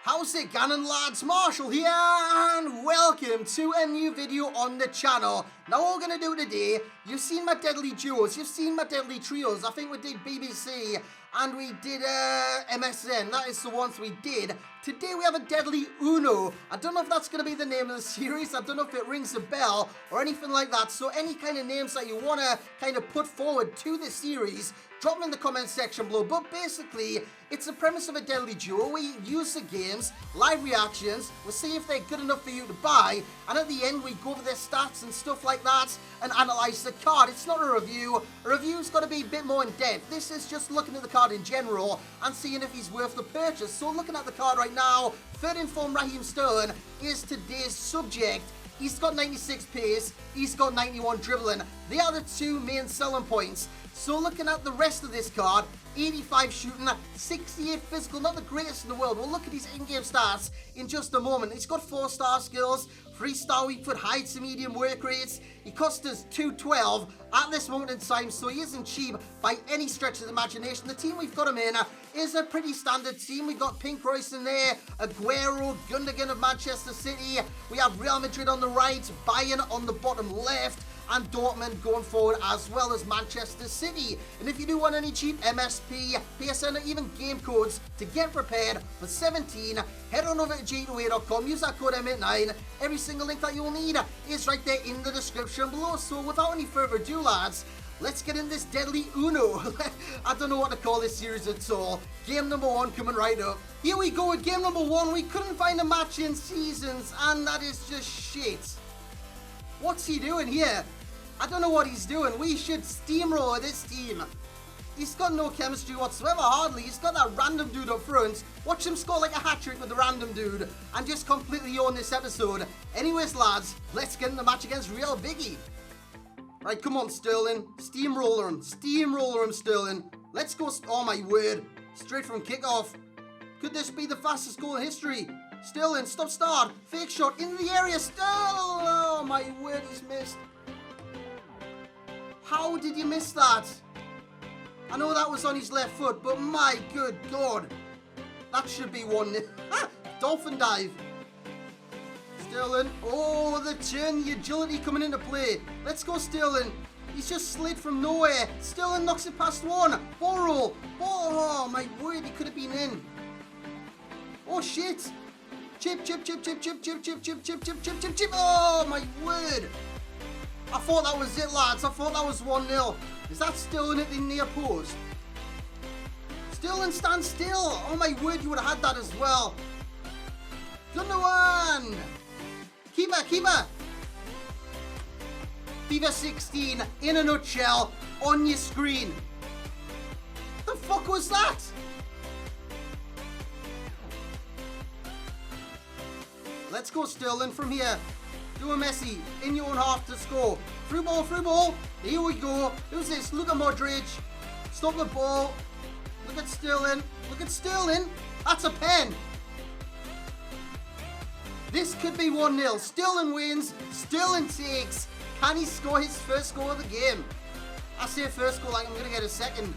How's it going, lads? Marshall here, and welcome to a new video on the channel. Now what we're going to do today, you've seen my deadly duos, you've seen my deadly trios. I think we did BBC and we did MSN, that is the ones we did. Today we have a deadly Uno. I don't know if that's going to be the name of the series, I don't know if it rings a bell or anything like that. So any kind of names that you want to kind of put forward to the series, drop them in the comment section below. But basically, it's the premise of a deadly duo. We use the games, live reactions, we'll see if they're good enough for you to buy, and at the end we go over their stats and stuff like that and analyse the card. It's not a review. A review's got to be a bit more in depth. This is just looking at the card in general and seeing if he's worth the purchase. So looking at the card right now, third in form Raheem Sterling is today's subject. He's got 96 pace, he's got 91 dribbling. They are the two main selling points. So looking at the rest of this card, 85 shooting, 68 physical, not the greatest in the world. We'll look at his in-game stats in just a moment. He's got 4-star skills, 3-star weak foot, high to medium work rates. He cost us 212 at this moment in time, so he isn't cheap by any stretch of the imagination. The team we've got him in is a pretty standard team. We've got Pink Royce in there, Aguero, Gundogan of Manchester City. We have Real Madrid on the right, Bayern on the bottom left, and Dortmund going forward, as well as Manchester City. And if you do want any cheap MSP, PSN, or even game codes to get prepared for 17, head on over to g2a.com, use that code M89. Every single link that you'll need is right there in the description below. So without any further ado, lads, let's get in this deadly Uno. I don't know what to call this series at all. Game number 1 coming right up. Here we go with game number 1. We couldn't find a match in seasons, and that is just shit. What's he doing here? I don't know what he's doing. We should steamroll this team. He's got no chemistry whatsoever, hardly. He's got that random dude up front. Watch him score like a hat-trick with the random dude and just completely own this episode. Anyways, lads, let's get in the match against Real Biggie. Right, come on, Sterling. Steamroller him. Steamroller him, Sterling. Let's go. Oh, my word. Straight from kickoff. Could this be the fastest goal in history? Sterling, stop start. Fake shot into the area. Sterling. Oh, my word, he's missed. How did you miss that? I know that was on his left foot, but my good God. That should be 1-0. Dolphin dive. Sterling. Oh, the turn, the agility coming into play. Let's go, Sterling. He's just slid from nowhere. Sterling knocks it past one. Ball roll. Oh, my word, he could have been in. Oh, shit. Chip, chip, chip, chip, chip, chip, chip, chip, chip, chip, chip, chip, chip. Oh, my word. I thought that was it, lads. I thought that was 1-0. Is that Sterling at the near post? Sterling, stand still. Oh my word, you would have had that as well. Gundogan. Keeper, keeper. FIFA 16 in a nutshell on your screen. The fuck was that? Let's go, Sterling, from here. Do a Messi in your own half to score. Through ball, through ball. Here we go. Who's this? Look at Modric. Stop the ball. Look at Sterling. Look at Sterling. That's a pen. This could be 1-0. Sterling wins. Sterling takes. Can he score his first goal of the game? I say first goal like I'm going to get a second.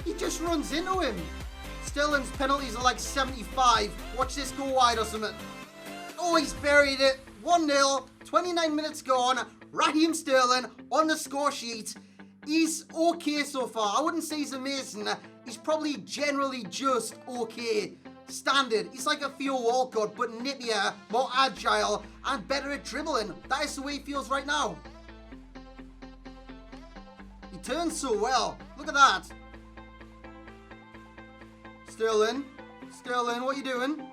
He just runs into him. Sterling's penalties are like 75. Watch this go wide or something. Oh, he's buried it. 1-0, 29 minutes gone. Raheem Sterling on the score sheet. He's okay so far. I wouldn't say he's amazing. He's probably generally just okay. Standard. He's like a Theo Walcott, but nippier, more agile, and better at dribbling. That is the way he feels right now. He turns so well. Look at that. Sterling. Sterling, what are you doing?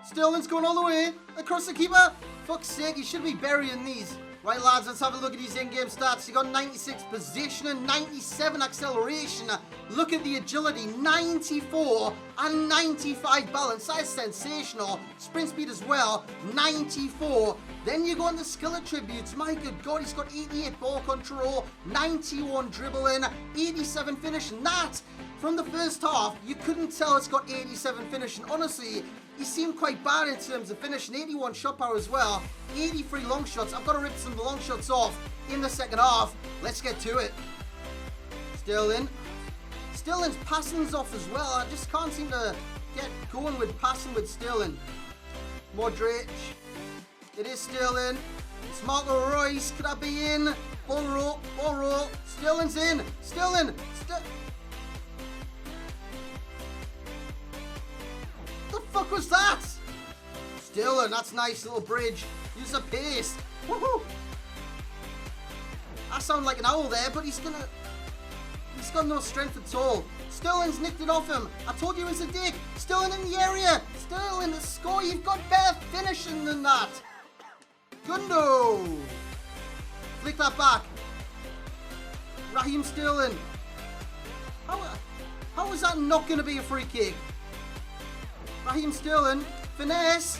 Sterling's going all the way across the keeper. Fuck's sake, he should be burying these. Right, lads, let's have a look at his in-game stats. He got 96 positioning, 97 acceleration. Look at the agility, 94 and 95 balance. That is sensational. Sprint speed as well, 94. Then you go on the skill attributes. My good God, he's got 88 ball control, 91 dribbling, 87 finishing. That, from the first half, you couldn't tell it's got 87 finishing. Honestly, he seemed quite bad in terms of finishing. 81 shot power as well, 83 long shots. I've got to rip some long shots off in the second half. Let's get to it. Sterling. Sterling's passing's off as well. I just can't seem to get going with passing with Sterling. Modric. It is Sterling. It's Marco Reus. Could that be in? Ball roll. Ball roll. Sterling's in. Sterling. The fuck was that? Sterling. That's nice little bridge. Use the pace. Woohoo. I sound like an owl there, but he's got no strength at all. Sterling's nicked it off him. I told you he was a dick. Sterling in the area. Sterling, the score. You've got better finishing than that. Gundo. Flick that back. Raheem Sterling. How is that not going to be a free kick? Raheem Sterling. Finesse.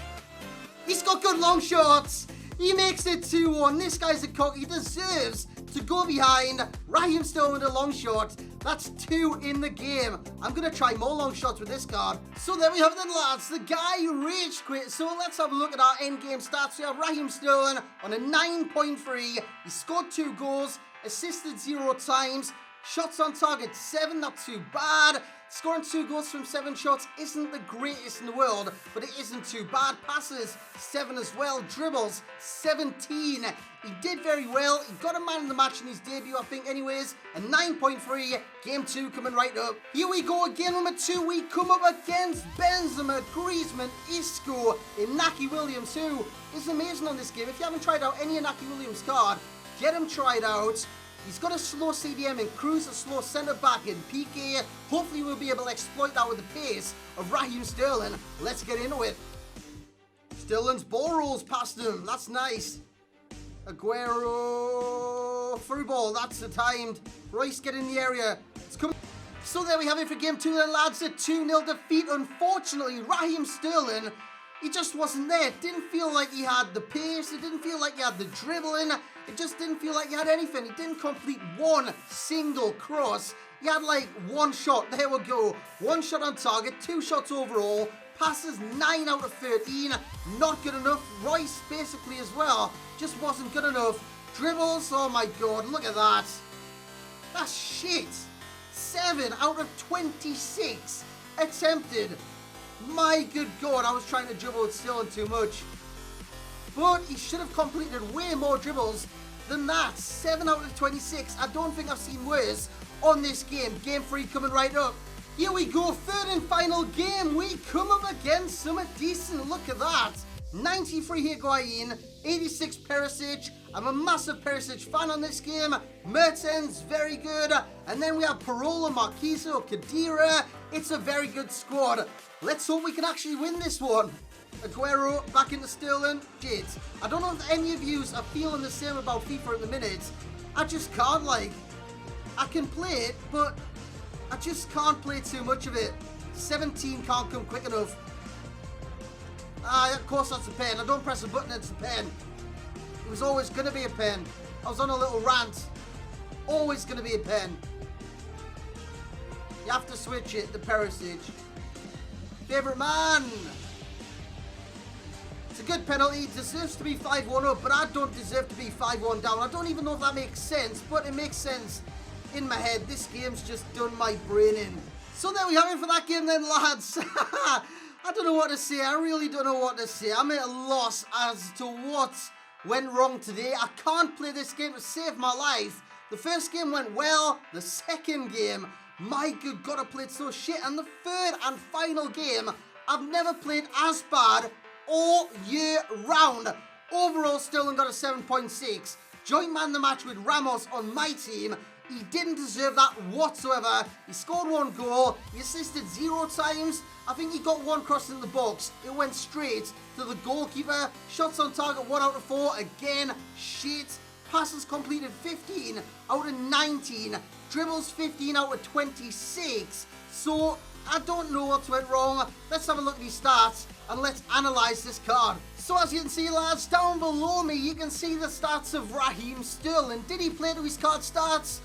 He's got good long shots. He makes it 2-1. This guy's a cock. He deserves to go behind. Raheem Sterling with a long shot. That's 2 in the game. I'm going to try more long shots with this card. So there we have it then, lads. The guy rage quit. So let's have a look at our end game stats. We have Raheem Sterling on a 9.3. He scored 2 goals, assisted 0 times. Shots on target 7, not too bad. Scoring 2 goals from 7 shots isn't the greatest in the world, but it isn't too bad. Passes 7 as well. Dribbles 17. He did very well. He got a man of the match in his debut, I think, anyways. A 9.3. Game 2 coming right up. Here we go again, number 2. We come up against Benzema, Griezmann, Isco, Inaki Williams, who is amazing on this game. If you haven't tried out any Inaki Williams card, get him tried out. He's got a slow CDM and Cruz, a slow centre-back in PK. Hopefully we'll be able to exploit that with the pace of Raheem Sterling. Let's get into it. Sterling's ball rolls past him. That's nice. Aguero. Through ball. That's the timed. Royce get in the area. It's coming. So there we have it for game 2 then, lads. A 2-0 defeat. Unfortunately, Raheem Sterling, he just wasn't there. It didn't feel like he had the pace. It didn't feel like he had the dribbling. It just didn't feel like he had anything. He didn't complete one single cross. He had like 1 shot. There we go. 1 shot on target, 2 shots overall. Passes 9 out of 13. Not good enough. Royce basically as well. Just wasn't good enough. Dribbles. Oh my god. Look at that. That's shit. 7 out of 26 attempted. My good god. I was trying to dribble with Sterling too much. But he should have completed way more dribbles than that. 7 out of 26. I don't think I've seen worse on this game. Game 3 coming right up. Here we go. 3rd and final game. We come up against something decent. Look at that. 93 Higuain, 86 Perisic. I'm a massive Perisic fan on this game. Mertens, very good. And then we have Parola, Marquisio, Khedira. It's a very good squad. Let's hope we can actually win this one. Aguero back into Sterling. Shit. I don't know if any of you are feeling the same about FIFA at the minute. I just can't, like. I can play it, but I just can't play too much of it. 17 can't come quick enough. Of course that's a pen. I don't press a button, it's a pen. It was always going to be a pen. I was on a little rant. Always going to be a pen. You have to switch it, the Perisic. Favourite man. It's a good penalty. It deserves to be 5-1 up, but I don't deserve to be 5-1 down. I don't even know if that makes sense, but it makes sense in my head. This game's just done my brain in. So there we have it for that game then, lads. I don't know what to say. I really don't know what to say. I'm at a loss as to what went wrong today. I can't play this game to save my life. The first game went well. The second game, my good God, I played so shit. And the 3rd and final game, I've never played as bad all year round. Overall, Sterling got a 7.6. Joint man the match with Ramos on my team. He didn't deserve that whatsoever. He scored 1 goal. He assisted 0 times. I think he got 1 cross in the box. It went straight to the goalkeeper. Shots on target 1 out of 4. Again, shit. Passes completed 15 out of 19. Dribbles 15 out of 26. So I don't know what went wrong. Let's have a look at his stats and let's analyse this card. So as you can see, lads, down below me, you can see the stats of Raheem Sterling. Did he play to his card stats?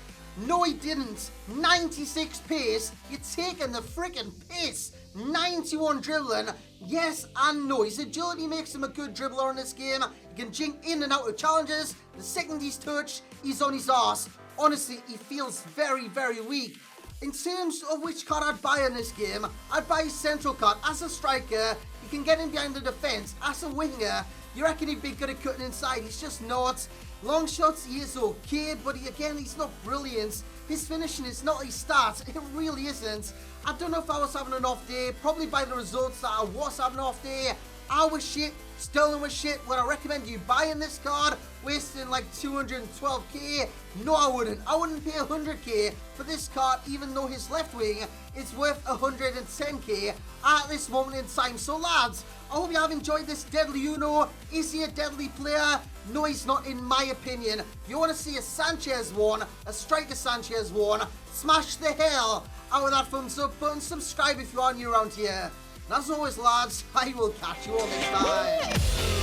No, he didn't. 96 pace. You're taking the freaking piss. 91 dribbling. Yes and no. His agility makes him a good dribbler in this game. He can jink in and out of challenges. The second he's touched, he's on his arse. Honestly, he feels very, very weak. In terms of which card I'd buy in this game, I'd buy his central card. As a striker, you can get him behind the defence. As a winger, you reckon he'd be good at cutting inside. He's just not. Long shots, he is okay, but he's not brilliant. His finishing is not his stats. It really isn't. I don't know if I was having an off day. Probably by the results that I was having an off day. I was shit. Sterling was shit. Would I recommend you buying this card? Wasting like 212k? No, I wouldn't. I wouldn't pay 100k for this card, even though his left wing is worth 110k at this moment in time. So lads, I hope you have enjoyed this Deadly Uno. Is he a deadly player? No, he's not, in my opinion. If you want to see a Sanchez one, a striker Sanchez one, smash the hell out of that thumbs up button. Subscribe if you are new around here. And as always, lads, I will catch you all next time.